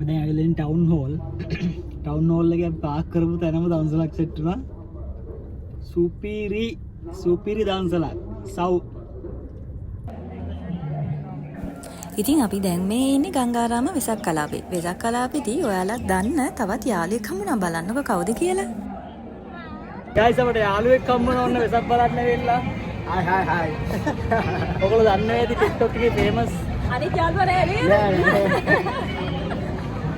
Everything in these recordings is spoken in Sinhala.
අපි දැන් ඇවිල්ලා ඉන්නේ ටවුන් හෝල්. ටවුන් හෝල් එකේ පාක් කරපු තැනම දවසලක් සෙට් වුණා. සුපිරි දවසලක්. සව්. ඉතින් අපි දැන් මේ ඉන්නේ ගංගාරාම වෙසක් කලාපේ. වෙසක් කලාපේදී ඔයාලා දන්න තවත් යාළුවෙක් හම්බුණා බලන්නකො කවුද කියලා. ගයිස් අපිට යාළුවෙක් හම්බුණා ඔන්න වෙසක් බලන්න ඇවිල්ලා. හායි. ඔයගොල්ලෝ දන්නේ නැති TikTok එකේ famous අනිත් යාළුවා නෑ නේද?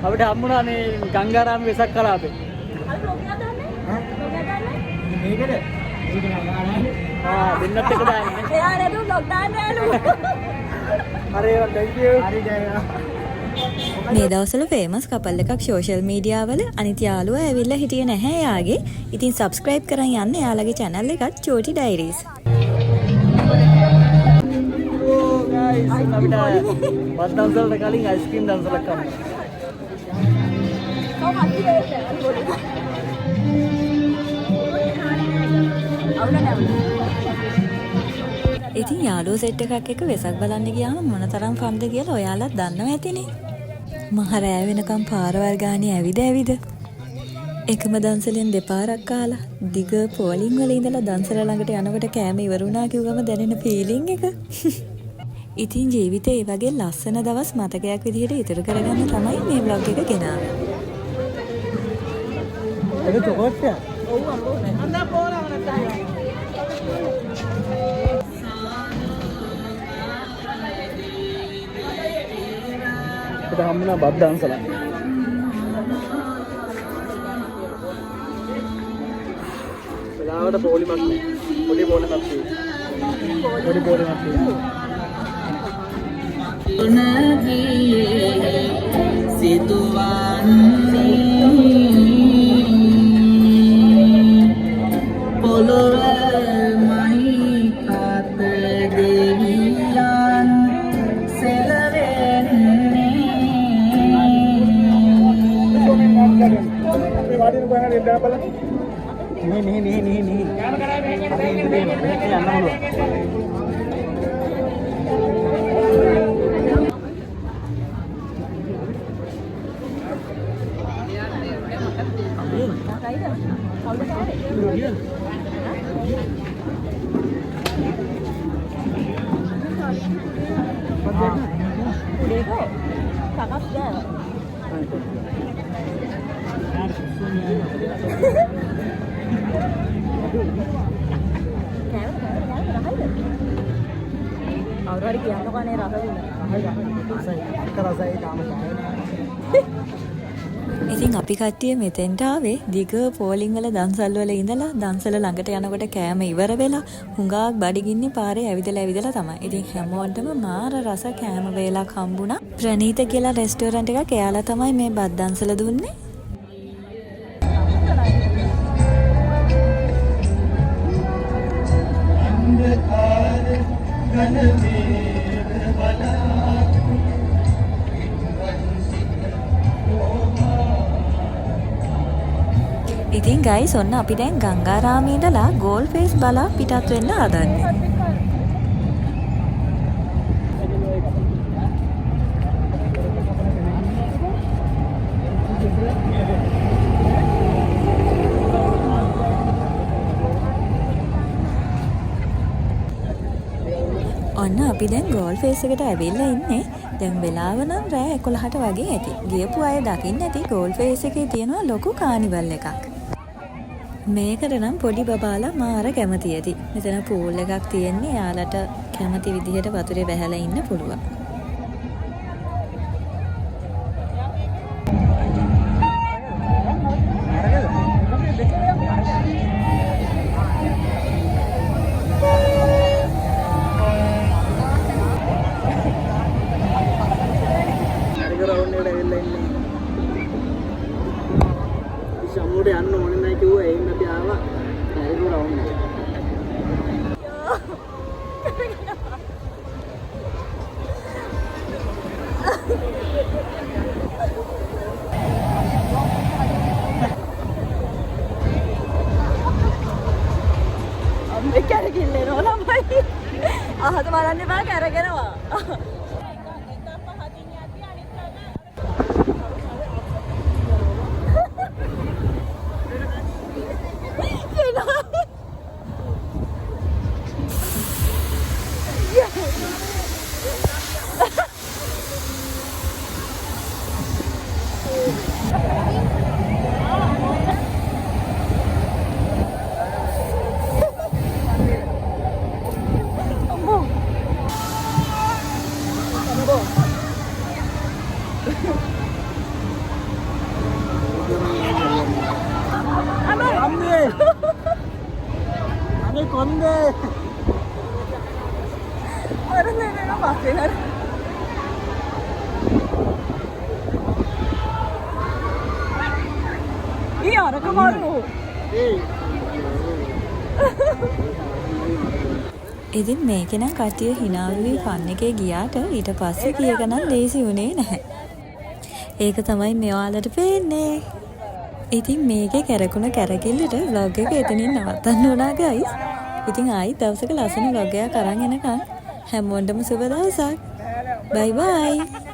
අපිට හම්බුණා මේ ගංගාරාම වෙසක් කලාපේ. අර බ්ලොග් එක දාන්නේ? මේකද? ඒක නෑ. දෙන්නත් එක දාන්නේ. එයා නේද බ්ලොග් දාන්නේ නෑලු. හරි thank you. හරි ජයවා. මේ දවස්වල ෆේමස් කපල් එකක් සෝෂල් මීඩියා වල අනිත් යාළුවා ඇවිල්ලා හිටියේ නැහැ යාගේ. ඉතින් subscribe කරන් යන්න යාළගේ channel එකත් චෝටි ඩයරිස්. Oh guys, අපිට බත් දවසවලට කලින් ice cream දවසලක් කන්න. ඉතින් යාළුවෝ සෙට් එකක් එක්ක වෙසක් බලන්න ගියාම මොනතරම් ෆන්ද කියලා ඔයාලත් දන්නව ඇතිනේ. මහ රෑ වෙනකම් පාරවල් ගානේ ඇවිද එකම දන්සලෙන් දෙපාරක් කාලා දිග පෝලිං වල ඉඳලා දන්සල ළඟට යනකොට කෑම ඉවර වුණා කිව්වම දැනෙන ෆීලිං එක. ඉතින් ජීවිතේ ඒ වගේ ලස්සන දවස් මතකයක් විදිහට ඉතුරු කරගන්න තමයි මේ vlog එක ගෙනාවේ. ඒක චොකලට් එක. ඔව් අම්මෝ. අන්දා පොරවන තමයි. අපිට හම්බුණා බත් දන්සලක්. වෙලාවට පොලිමක් නෑ. පොඩි පොලිමක් තියෙනවා. පොඩි පොලිමක් තියෙනවා. උනගියේ සිතුවන්නේ පොළොවමයි කත දෙවියන් සෙලවෙන්නේ අපි වාඩින කොහේ හරි ඉඳලා බලන්න. මෙහි. යාම කරා මෙහෙ යන්න ඕන. අවුරුරි කියන්නකෝ අනේ රසවිඳ. ඉතින් අපි කට්ටිය මෙතෙන්ට ආවේ දිග පෝලිං වල දන්සල් වල ඉඳලා දන්සල ළඟට යනකොට කෑම ඉවර වෙලා හුඟක් බඩගින්නේ පාරේ ඇවිදලා තමයි. ඉතින් හැමෝටම මාර රස කෑම වේලක් හම්බුණා. ප්‍රනීත කියලා රෙස්ටෝරන්ට් එකක් එයාලා තමයි මේ බත් දන්සල දුන්නේ. ඉතින් ගයිස් ඔන්න අපි දැන් ගංගාරාමේ ඉඳලා ගෝල් ෆේස් බලා පිටත් වෙන්න හදන්නේ. ඔන්න අපි දැන් ගෝල් ෆේස් එකට ඇවිල්ලා ඉන්නේ. දැන් වෙලාව නම් රෑ 11ට වගේ ඇති. ගියපු අය දකින්න ඇති ගෝල් ෆේස් එකේ තියෙනවා ලොකු කානිවල් එකක්. මේකට නම් පොඩි බබාලා මාර කැමති ඇති. මෙතන පූල් එකක් තියෙන්නේ. යාලට කැමති විදිහට වතුරේ බැහැලා ඉන්න පුළුවන්. සමුඩේ යන්න ඕනේ නැහැ කිව්වා එයින් අපි ආවා. හරි රවුන්ඩ් එක. අම්මේ කැරකිල්ලේ නෝලමයි. අහත බලන්න එපා කැරගෙනවා. අම්මේ අනේ කොන්දේ අර නේන පස්සේ නේද ඊ අරක මාරු ඉතින් මේකේ නම් කට්ටිය hina වෙවි ෆන් එකේ ගියාට ඊට පස්සේ කීයක නම් ලේසි උනේ නැහැ. ඒක තමයි මෙයාලට පේන්නේ. ඉතින් මේකේ කැරකුණ කැරකිල්ලට vlog එක එතනින් නවත්තන්න ඕනා guys. ඉතින් ආයි දවසක ලස්සන vlog එකක් අරන් එනකන් හැමෝටම සුබ දවසක්. bye bye.